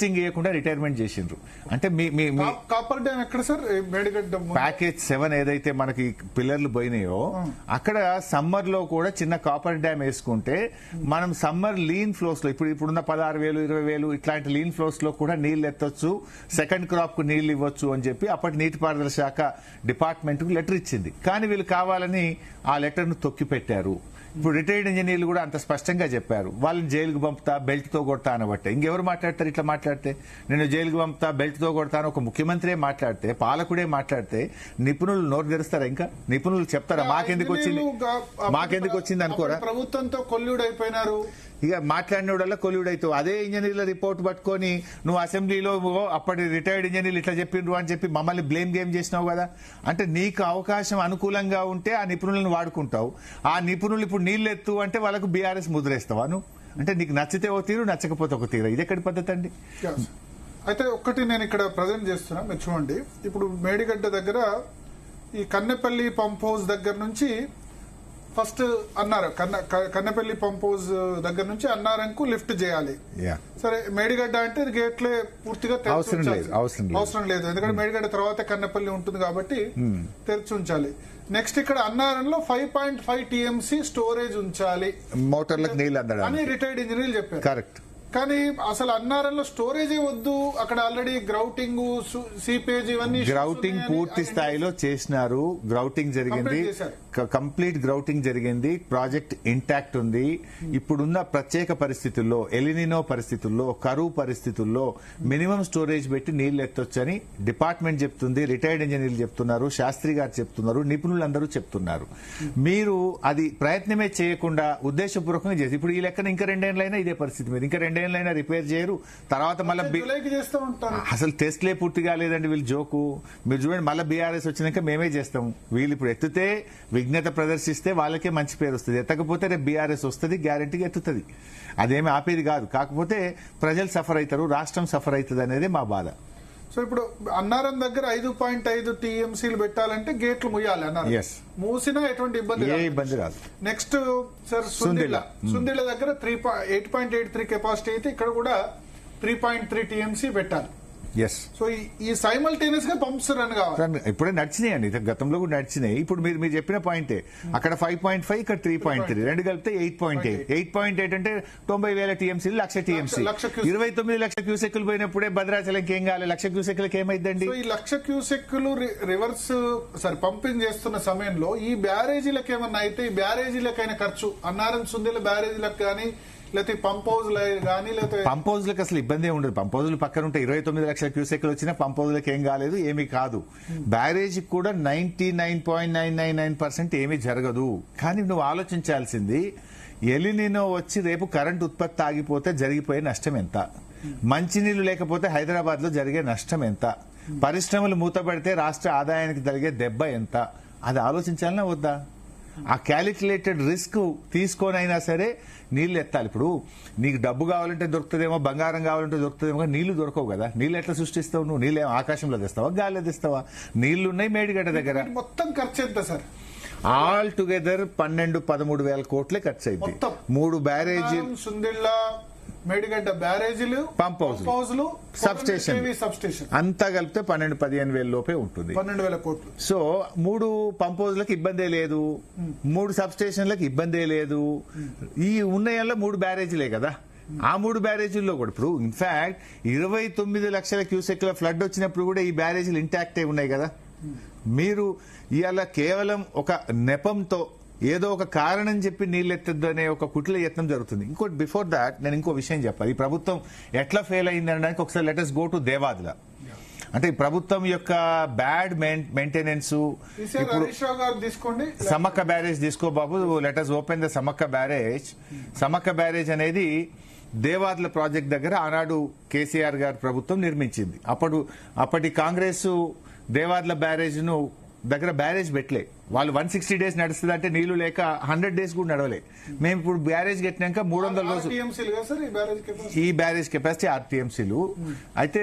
Posting ఇవ్వకుండా retirement చేసిండ్రు. అంటే మీ కాపర్ డ్యామ్ ఎక్కడ సార్? మేడిగడ్డ ప్యాకేజ్ 7 ఏదైతే మనకి పిల్లర్లు పోయినాయో అక్కడ సమ్మర్ లో కూడా చిన్న కాపర్ డ్యామ్ వేసుకుంటే మనం సమ్మర్ లీన్ ఫ్లోస్ లో ఇప్పుడున్న 16,000 20,000 ఇట్లాంటి లీన్ ఫ్లోస్ లో కూడా నీళ్లు ఎత్తొచ్చు, సెకండ్ క్రాప్ కు నీళ్లు ఇవ్వచ్చు అని చెప్పి అప్పటి నీటిపారుదల శాఖ డిపార్ట్మెంట్ కు లెటర్ ఇచ్చింది. కానీ వీళ్ళు కావాలని ఆ లెటర్ ను తొక్కి పెట్టారు. ఇప్పుడు రిటైర్డ్ ఇంజనీర్లు కూడా అంత స్పష్టంగా చెప్పారు, వాళ్ళని జైలుకు పంపుతా, బెల్ట్ తో కొడతా అనబట్టే. ఇంకెవరు మాట్లాడతారు ఇట్లా మాట్లాడితే? నేను జైలుకు పంపుతా, బెల్ట్ తో కొడతాను ఒక ముఖ్యమంత్రి మాట్లాడితే, పాలకుడే మాట్లాడితే నిపుణులు నోరు తెరుస్తారా? ఇంకా నిపుణులు చెప్తారా మాకెందుకు వచ్చింది అనుకోరా? ప్రభుత్వంతో కొల్లుడు అయిపోయినారు. ఇక మాట్లాడినోడల్లా కొలువుడైతావు. అదే ఇంజనీర్ల రిపోర్ట్ పట్టుకొని నువ్వు అసెంబ్లీలో అప్పటి రిటైర్డ్ ఇంజనీర్లు ఇట్లా చెప్పిండ్రు అని చెప్పి మమ్మల్ని బ్లేమ్ గేమ్ చేసినావు కదా. అంటే నీకు అవకాశం అనుకూలంగా ఉంటే ఆ నిపుణులను వాడుకుంటావు. ఆ నిపుణులు ఇప్పుడు నీళ్లు ఎత్తు అంటే వాళ్ళకు బీఆర్ఎస్ ముద్రేస్తావా నువ్వు? అంటే నీకు నచ్చితే ఒక తీరు, నచ్చకపోతే ఒక తీరు. ఇది ఎక్కడి పద్ధతి అండి? అయితే ఒక్కటి నేను ఇక్కడ ప్రజెంట్ చేస్తున్నా, మీరు చూడండి. ఇప్పుడు మేడిగడ్డ దగ్గర ఈ కన్నెపల్లి పంప్ హౌస్ దగ్గర నుంచి ఫస్ట్ అన్నారు, కన్నెపల్లి పంప్ హౌస్ దగ్గర నుంచి అన్నారంకు లిఫ్ట్ చేయాలి. సరే, మేడిగడ్డ అంటే గేట్లే పూర్తిగా అవసరం లేదు, ఎందుకంటే మేడిగడ్డ తర్వాత కన్నెపల్లి ఉంటుంది కాబట్టి తెరిచి ఉంచాలి. నెక్స్ట్ ఇక్కడ అన్నారంలో 5.5 TMC స్టోరేజ్ ఉంచాలి మోటార్లకు నీళ్ళు అని రిటైర్డ్ ఇంజనీర్లు చెప్పారు. కరెక్ట్. కానీ అసలు అన్నారంలో స్టోరేజ్ వద్దు, అక్కడ ఆల్రెడీ గ్రౌటింగ్, సీపేజ్ ఇవన్నీ గ్రౌటింగ్ పూర్తి స్థాయిలో చేసినారు. గ్రౌటింగ్ జరిగింది, కంప్లీట్ గ్రౌటింగ్ జరిగింది. ప్రాజెక్ట్ ఇంటాక్ట్ ఉంది. ఇప్పుడున్న ప్రత్యేక పరిస్థితుల్లో, ఎలినినో పరిస్థితుల్లో, కరువు పరిస్థితుల్లో మినిమం స్టోరేజ్ పెట్టి నీళ్లు ఎత్తొచ్చని డిపార్ట్మెంట్ చెప్తుంది, రిటైర్డ్ ఇంజనీర్లు చెప్తున్నారు, శాస్త్రి గారు చెప్తున్నారు, నిపుణులందరూ చెప్తున్నారు. మీరు అది ప్రయత్నమే చేయకుండా ఉద్దేశపూర్వకంగా చేసి ఇప్పుడు ఈ లెక్కన ఇంకా 2 ఏళ్లైనా ఇదే పరిస్థితి మీద, ఇంకా 2 ఏళ్లైనా రిపేర్ చేయరు. తర్వాత మళ్ళీ అసలు టెస్ట్లే పూర్తి కాలేదండి వీళ్ళు జోకు. మీరు చూడండి, మళ్ళీ బీఆర్ఎస్ వచ్చినాక మేమే చేస్తాం. వీళ్ళు ఇప్పుడు ఎత్తితే, విఘ్నత ప్రదర్శిస్తే వాళ్ళకే మంచి పేరు వస్తుంది. ఎత్తకపోతే రేపు బీఆర్ఎస్ వస్తుంది, గ్యారంటీగా ఎత్తుతుంది. అదేమి ఆపేది కాదు. కాకపోతే ప్రజలు సఫర్ అవుతారు, రాష్ట్రం సఫర్ అవుతుంది అనేది మా బాధ. సో ఇప్పుడు అన్నారం దగ్గర 5.5 TMCలు పెట్టాలంటే గేట్లు ముయ్యాలి అన్నారు. మూసినా ఎటువంటి ఇబ్బంది రాదు. నెక్స్ట్ సార్ సుందిళ్ళ దగ్గర 8.83 కెపాసిటీ అయితే ఇక్కడ కూడా 3.3 TMC పెట్టాలి. సో ఈ సైమల్టేనియస్ గా పంప్స్ రన్ కావాలి. ఇప్పుడే నడిచినాయి అండి, గతంలో కూడా నడిచినాయి. ఇప్పుడు మీరు చెప్పిన పాయింటే, అక్కడ 5.5, ఇక్కడ 3.3, రెండు కలిపితే 8.8. 8.8 అంటే 90,000 TMC, 1,00,000 TMC, 29 లక్షల క్యూసెక్లు పోయినప్పుడే భద్రాచలంకి ఏం కావాలి, 1,00,000 క్యూసెక్లకి ఏమైందండి? ఈ 1,00,000 క్యూసెక్లు రివర్స్ పంపింగ్ చేస్తున్న సమయంలో ఈ బ్యారేజీలకు ఏమన్నా అయితే, ఈ బ్యారేజీలకైన ఖర్చు అన్నారం సుందిల బ్యారేజీలకు కానీ లేకపోతే పంప్ హౌస్ కానీ, లేకపోతే పంప్ హౌస్లకు అసలు ఇబ్బంది ఉండదు. పంప్ హౌస్లు పక్కన ఉంటే 29 లక్షల క్యూసెక్లు వచ్చినా పంప్ హౌస్లకు ఏం కాలేదు, ఏమీ కాదు. బ్యారేజ్ కూడా 99.999% ఏమీ జరగదు. కానీ నువ్వు ఆలోచించాల్సింది, ఎలినినో వచ్చి రేపు కరెంట్ ఉత్పత్తి ఆగిపోతే జరిగిపోయే నష్టం ఎంత, మంచినీళ్లు లేకపోతే హైదరాబాద్ లో జరిగే నష్టం ఎంత, పరిశ్రమలు మూతపడితే రాష్ట్ర ఆదాయానికి జరిగే దెబ్బ ఎంత, అది ఆలోచించాలన్నా వద్దా? ఆ క్యాలిక్యులేటెడ్ రిస్క్ తీసుకోనైనా సరే నీళ్లు ఎత్తాలి. ఇప్పుడు నీకు డబ్బు కావాలంటే దొరుకుతుందేమో, బంగారం కావాలంటే దొరుకుతుందేమో, నీళ్లు దొరకవు కదా. నీళ్లు ఎట్లా సృష్టిస్తావు నువ్వు? నీళ్ళు ఆకాశంలో తెస్తావా, గాలిలో తెస్తావా? నీళ్లున్నాయి మేడిగడ్డ దగ్గర. మొత్తం ఖర్చు ఎంత సార్? ఆల్ టుగెదర్ 12-13 వేల కోట్లే ఖర్చు అయింది. 3 బ్యారేజీ, సుందిళ్ళ, మేడిగడ్డ బ్యారేజీలు, పంప్ హౌస్లు, సబ్ స్టేషన్ అంతా కలిపితే 12-15 వేల లోపే ఉంటుంది. 12,000 కోట్లు. సో 3 పంప్ హౌస్లకు ఇబ్బందే లేదు, 3 సబ్ స్టేషన్లకు ఇబ్బందే లేదు. ఈ ఉన్నాయల్లో 3 బ్యారేజీలే కదా. ఆ 3 బ్యారేజీల్లో కూడా ఇప్పుడు ఇన్ఫాక్ట్ 29 లక్షల క్యూసెక్ల ఫ్లడ్ వచ్చినప్పుడు కూడా ఈ బ్యారేజీలు ఇంటాక్టే ఉన్నాయి కదా. మీరు ఇవాళ కేవలం ఒక నెపంతో ఏదో ఒక కారణం చెప్పి నీళ్ళు ఎత్తద్దు అనే ఒక కుట్ల యత్నం జరుగుతుంది. ఇంకోటి, బిఫోర్ దాట్ నేను ఇంకో విషయం చెప్పాలి. ఈ ప్రభుత్వం ఎట్లా ఫెయిల్ అయింది అనడానికి ఒకసారి లెటర్స్ గో టు దేవాదుల. అంటే ఈ ప్రభుత్వం యొక్క బ్యాడ్ మెయింటెనెన్స్. ఇప్పుడు సమ్మక్క బ్యారేజ్ తీసుకో బాబు, letters open the Sammakka barrage. Sammakka barrage అనేది దేవాదుల ప్రాజెక్ట్ దగ్గర ఆనాడు కేసీఆర్ గారి ప్రభుత్వం నిర్మించింది. అప్పటి కాంగ్రెస్ దేవాదుల బ్యారేజ్ ను దగ్గర బ్యారేజ్ పెట్టలే. వాళ్ళు 160 days నడుస్తుంది అంటే నీళ్లు లేక 100 days కూడా నడవలే. మేము ఇప్పుడు బ్యారేజ్ కట్టినాక 300 రోజులు ఈ బ్యారేజ్ కెపాసిటీ 6 TMCలు. అయితే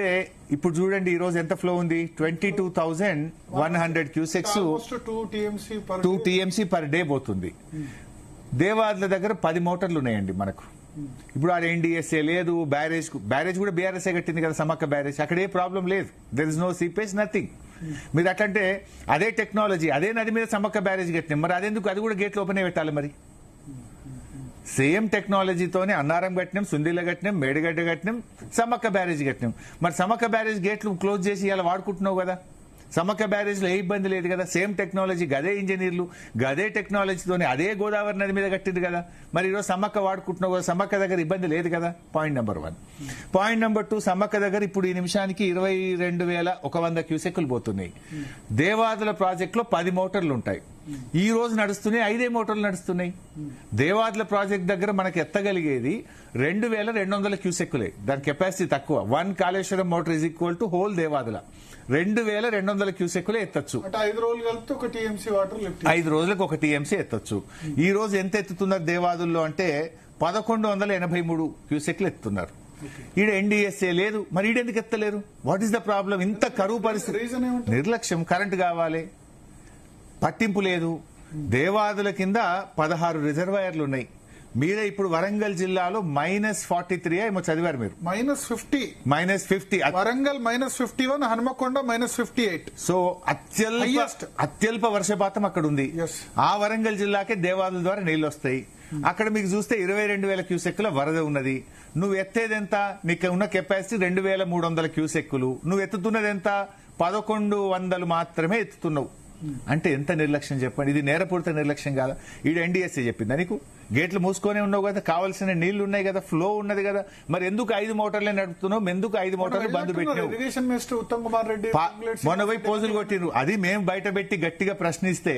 ఇప్పుడు చూడండి ఈ రోజు ఎంత ఫ్లో ఉంది, 22,100 క్యూసెక్స్, 2 TMC పర్ డే పోతుంది. దేవాదుల దగ్గర 10 మోటార్లు ఉన్నాయండి మనకు. ఇప్పుడు ఆడ ఎన్డీఎస్ఏ లేదు, బ్యారేజ్ కూడా బీఆర్ఎస్ఏ కట్టింది కదా, సమ్మక్క బ్యారేజ్. అక్కడ ఏ ప్రాబ్లం లేదు, there is no seepage, nothing. మీరు అట్లంటే అదే టెక్నాలజీ, అదే నది మీద సమ్మక్క బ్యారేజ్ కట్టినాం, మరి అదెందుకు అది కూడా గేట్లు ఓపెన్ పెట్టాలి? మరి సేమ్ టెక్నాలజీతోనే అన్నారం కట్టినాం, సుందిల్ల కట్టినాం, మేడిగడ్డ కట్టినాం, సమ్మక్క బ్యారేజ్ కట్టినాం. మరి సమ్మక్క బ్యారేజ్ గేట్లు క్లోజ్ చేసి ఇలా వాడుకుంటున్నావు కదా, సమ్మక్క బ్యారేజ్ లో ఏ ఇబ్బంది లేదు కదా, సేమ్ టెక్నాలజీ, గదే ఇంజనీర్లు, గదే టెక్నాలజీతోనే అదే గోదావరి నది మీద కట్టింది కదా, మరి ఈరోజు సమ్మక్క వాడుకుంటున్నావు కదా, సమ్మక్క దగ్గర ఇబ్బంది లేదు కదా. Point number 1. Point number 2, Sammakka దగ్గర ఇప్పుడు ఈ నిమిషానికి 22,100 క్యూసెక్కులు పోతున్నాయి. దేవాదుల ప్రాజెక్ట్ లో 10 మోటార్లు ఉంటాయి, ఈ రోజు నడుస్తున్నాయి 5 మోటార్లు నడుస్తున్నాయి. దేవాదుల ప్రాజెక్ట్ దగ్గర మనకి ఎత్తగలిగేది 2,200 క్యూసెక్కులే, దాని కెపాసిటీ తక్కువ. 1 Kaleshwaram motor is equal to whole Devadula 2,200 క్యూసెక్కులే ఎత్తచ్చు. 5 రోజులు కలిపితే ఒక టీఎంసీ వాటర్ 5 రోజులకు ఒక టీఎంసీ ఎత్తచ్చు. ఈ రోజు ఎంత ఎత్తుతున్నారు దేవాదుల్లో అంటే 1183 క్యూసెక్లు ఎత్తుతున్నారు. ఈడ ఎన్డీఎస్ఏ లేదు, మరి ఈడెందుకు ఎత్తలేరు? What is the problem? ఇంత కరువు పరిస్థితి, నిర్లక్ష్యం. కరెంట్ కావాలి, పట్టింపు లేదు. దేవాదుల కింద 16 రిజర్వాయర్లు ఉన్నాయి. మీరే ఇప్పుడు వరంగల్ జిల్లాలో -43 ఏమో చదివారు మీరు, -50 వరంగల్ -51, హనుమకొండ -58. సో అత్యల్ప వర్షపాతం అక్కడ ఉంది. ఆ వరంగల్ జిల్లాకే దేవాదుల ద్వారా నీళ్లు వస్తాయి. అక్కడ మీకు చూస్తే 22,000 క్యూసెక్కుల వరద ఉన్నది. నువ్వు ఎత్తేది ఎంత? నీకు ఉన్న కెపాసిటీ 2,300 క్యూసెక్కులు, నువ్వు ఎత్తుతున్నది ఎంత? 1,100 మాత్రమే ఎత్తుతున్నావు. అంటే ఎంత నిర్లక్ష్యం చెప్పండి. ఇది నేరపూరిత నిర్లక్ష్యం కాదా? ఈడ ఎన్డీఎస్ఏ చెప్పిందా నీకు? గేట్లు మూసుకొనే ఉన్నావు కదా, కావాల్సిన నీళ్లు ఉన్నాయి కదా, ఫ్లో ఉన్నది కదా, మరి ఎందుకు 5 మోటార్లే నడుపుతున్నావు? ఎందుకు 5 మోటార్లు బంద్ పెట్టినావు? ఇరిగేషన్ మినిస్టర్ ఉత్తమ్ కుమార్ రెడ్డి మొన్న పోయి పోజులు కొట్టిరు. అది మేము బయట పెట్టి గట్టిగా ప్రశ్నిస్తే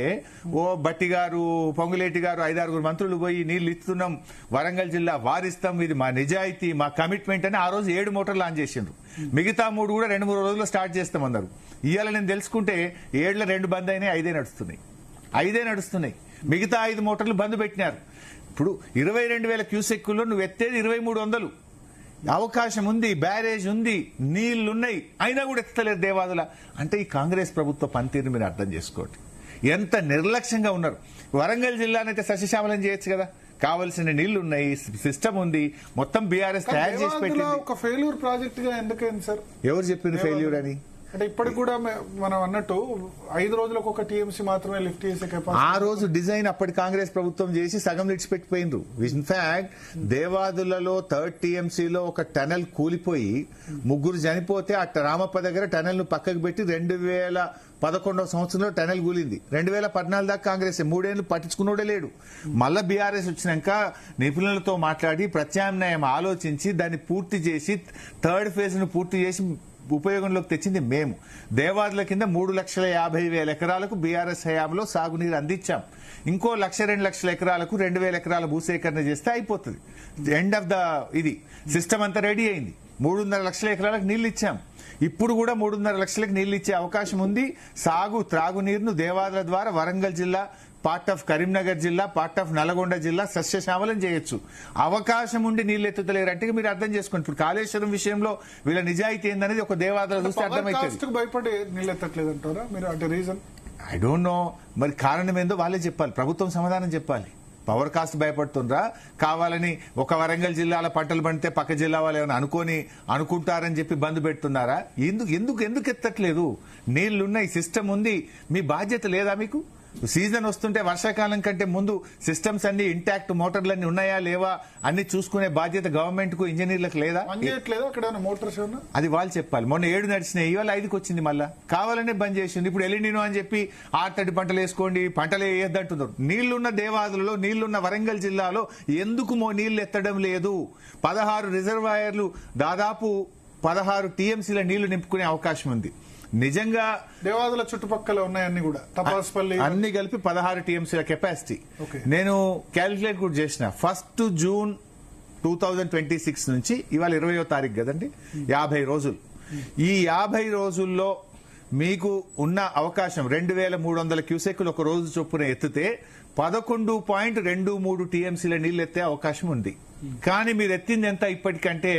ఓ బట్టి గారు, పొంగులేటి గారు, 5-6 మంత్రులు పోయి నీళ్లు ఇస్తున్నాం, వరంగల్ జిల్లా వారిస్తాం, ఇది మా నిజాయితీ, మా కమిట్మెంట్ అని ఆ రోజు 7 మోటార్లు ఆన్ చేసిండ్రు. మిగతా 3 కూడా 2-3 రోజుల్లో స్టార్ట్ చేస్తామన్నారు. ఇవాళ నేను తెలుసుకుంటే 7లో 2 బంద్ అయినాయి, 5 నడుస్తున్నాయి. మిగతా 5 మోటార్లు బంద్ పెట్టినారు. ఇప్పుడు 22,000 క్యూసెక్కుల్లో నువ్వు ఎత్తేది 2,300. అవకాశం ఉంది, బ్యారేజ్ ఉంది, నీళ్లున్నాయి, అయినా కూడా ఎత్తలేరు దేవాదుల. అంటే ఈ కాంగ్రెస్ ప్రభుత్వ పనితీరుని మీరు అర్థం చేసుకోండి, ఎంత నిర్లక్ష్యంగా ఉన్నారు. వరంగల్ జిల్లానైతే సస్యశ్యామలం చేయొచ్చు కదా, కావలసిన నీళ్లు ఉన్నాయి, సిస్టమ్ ఉంది, మొత్తం బీఆర్ఎస్ తయారు చేసి పెట్టింది. ఒక ఫెయిల్యూర్ ప్రాజెక్ట్ గా ఎందుకైంది సార్? ఎవరు చెప్పింది ఫెయిల్యూర్ అని? అంటే ఇప్పటికి కూడా మనం అన్నట్టు 5 రోజులకు ఒక టీఎంసీ మాత్రమే లిఫ్ట్ చేసే కెపాసిటీ. ఆ రోజు డిజైన్ అప్పటి కాంగ్రెస్ ప్రభుత్వం చేసి సగం విడిచిపెట్టిపోయిండ్రు. ఇన్ఫాక్ట్ దేవాదులలో 3rd టీఎంసీలో ఒక టనల్ కూలిపోయి 3 చనిపోతే ఆ రామప్ప దగ్గర టనల్ ను పక్కకు పెట్టి 2011వ సంవత్సరంలో టనల్ కూలింది. 2014 దాకా కాంగ్రెస్ 3 ఏళ్లు పట్టించుకున్నోడే లేడు. మళ్ళా బీఆర్ఎస్ వచ్చినాక నిపుణులతో మాట్లాడి ప్రత్యామ్నాయం ఆలోచించి దాన్ని పూర్తి చేసి 3rd ఫేజ్ ను పూర్తి చేసి ఉపయోగంలోకి తెచ్చింది మేము. దేవాదుల కింద 3,50,000 ఎకరాలకు బీఆర్ఎస్ హయాంలో సాగునీరు అందించాం. ఇంకో 1,02 లక్షల ఎకరాలకు 2,000 ఎకరాల భూసేకరణ చేస్తే అయిపోతుంది. ఎండ్ ఆఫ్ ద ఇది సిస్టమ్ అంతా రెడీ అయింది. 3.5 లక్షల ఎకరాలకు నీళ్లు ఇచ్చాం. ఇప్పుడు కూడా 3.5 లక్షలకు నీళ్లు ఇచ్చే అవకాశం ఉంది. త్రాగునీరును దేవాదుల ద్వారా వరంగల్ జిల్లా, పార్ట్ ఆఫ్ కరీంనగర్ జిల్లా, పార్ట్ ఆఫ్ నల్గొండ జిల్లా సస్యశ్యామలం చేయొచ్చు. అవకాశం ఉండి నీళ్లు ఎత్తుతలేరంటే మీరు అర్థం చేసుకోండి. ఇప్పుడు కాళేశ్వరం విషయంలో వీళ్ళ నిజాయితీ ఏందనేది ఒక దేవాదుల చూస్తే అర్థమైతుంది. భయపడి నీళ్ళు ఎత్తట్లేదంటారా మీరు? అంటే రీజన్ ఐ డోంట్ నో. మరి కారణం ఏందో వాళ్ళే చెప్పాలి, ప్రభుత్వం సమాధానం చెప్పాలి. పవర్ కాస్ట్ భయపడుతుండ్రా? కావాలని ఒక వరంగల్ జిల్లాల పంటలు పండితే పక్క జిల్లా వాళ్ళు ఏమైనా అనుకుంటారని చెప్పి బంద్ పెడుతున్నారా? ఎందుకు ఎత్తట్లేదు? నీళ్లున్నాయి, సిస్టమ్ ఉంది, మీ బాధ్యత లేదా మీకు? సీజన్ వస్తుంటే వర్షాకాలం కంటే ముందు సిస్టమ్స్ అన్ని ఇంటాక్ట్, మోటార్లన్నీ ఉన్నాయా లేవా అన్ని చూసుకునే బాధ్యత గవర్నమెంట్ కు, ఇంజనీర్లకు లేదా? అది వాళ్ళు చెప్పాలి. మొన్న 7 నడిచినాయి, ఇవాళ 5కి వచ్చింది. మళ్ళా కావాలనే బంద్ చేసింది. ఇప్పుడు ఎలినినో అని చెప్పి 6 పంటలు వేసుకోండి, పంటలు వేయద్దంటున్నారు. నీళ్లున్న దేవాదులలో, నీళ్లున్న వరంగల్ జిల్లాలో ఎందుకు నీళ్లు ఎత్తడం లేదు? 16 రిజర్వాయర్లు, దాదాపు 16 టీఎంసీల నీళ్లు నింపుకునే అవకాశం ఉంది. నిజంగా దేవాదుల చుట్టుపక్కల ఉన్నాయన్నీ కూడా తపాస్పల్లి అన్ని కలిపి 16 టీఎంసీల కెపాసిటీ. నేను క్యాలిక్యులేట్ కూడా చేసిన. 1 జూన్ 2026 నుంచి ఇవాళ 20వ తారీఖు కదండి, 50 రోజులు. ఈ 50 రోజుల్లో మీకు ఉన్న అవకాశం 2,300 క్యూసెక్కులు ఒక రోజు చొప్పున ఎత్తితే 11.23 టీఎంసీల నీళ్లు ఎత్తే అవకాశం ఉంది. కానీ మీరు ఎత్తింది ఎంత ఇప్పటికంటే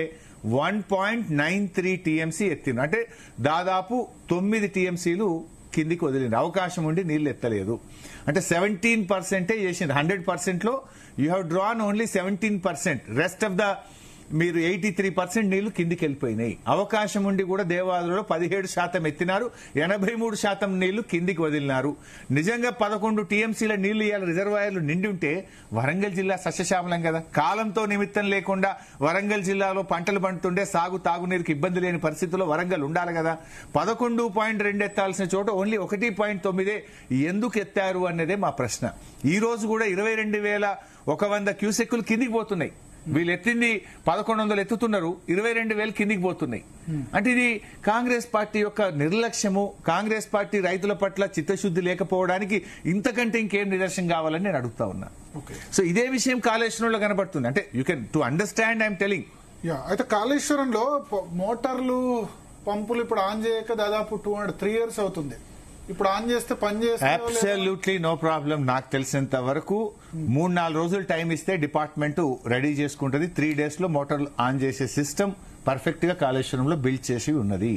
1.93 టీఎంసీ ఎత్తింది. అంటే దాదాపు 9 టీఎంసీలు కిందికి వదిలింది, అవకాశం ఉండి నీళ్లు ఎత్తలేదు. అంటే 17% చేసింది. 100% లో you have drawn only 17%. Rest of the మీరు 83% నీళ్లు కిందికి వెళ్ళిపోయినాయి. అవకాశం ఉండి కూడా దేవాదులలో 17% ఎత్తినారు, 83% నీళ్లు కిందికి వదిలినారు. నిజంగా 11 టీఎంసీల నీళ్లు ఇవాళ రిజర్వాయర్లు నిండి ఉంటే వరంగల్ జిల్లా సస్యశ్యామలం కదా. కాలంతో నిమిత్తం లేకుండా వరంగల్ జిల్లాలో పంటలు పండుతుండే తాగునీరుకి ఇబ్బంది లేని పరిస్థితుల్లో వరంగల్ ఉండాలి కదా. 11.2 ఎత్తాల్సిన చోట ఓన్లీ 1.9 ఎందుకు ఎత్తారు అన్నదే మా ప్రశ్న. ఈ రోజు కూడా 22,100 క్యూసెక్కులు కిందికి పోతున్నాయి. వీళ్ళు ఎత్తింది 1,100 ఎత్తుతున్నారు, 22,000 కిందికి పోతున్నాయి. అంటే ఇది కాంగ్రెస్ పార్టీ యొక్క నిర్లక్ష్యము, కాంగ్రెస్ పార్టీ రైతుల పట్ల చిత్తశుద్ధి లేకపోవడానికి ఇంతకంటే ఇంకేం నిదర్శనం కావాలని నేను అడుగుతా ఉన్నా. సో ఇదే విషయం కాళేశ్వరంలో కనబడుతుంది. అంటే you can to understand I'm telling. అయితే కాళేశ్వరంలో మోటార్లు పంపులు ఇప్పుడు ఆన్ చేయక దాదాపు 3 years అవుతుంది. ఇప్పుడు ఆన్ చేస్తే పని చేస్తే అబ్సల్యూట్లీ నో ప్రాబ్లం. నాకు తెలిసినంత వరకు 3-4 రోజులు టైం ఇస్తే డిపార్ట్మెంట్ రెడీ చేసుకుంటుంది. 3 days లో మోటార్లు ఆన్ చేసే సిస్టమ్ పర్ఫెక్ట్ గా కాళేశ్వరంలో బిల్డ్ చేసి ఉన్నది.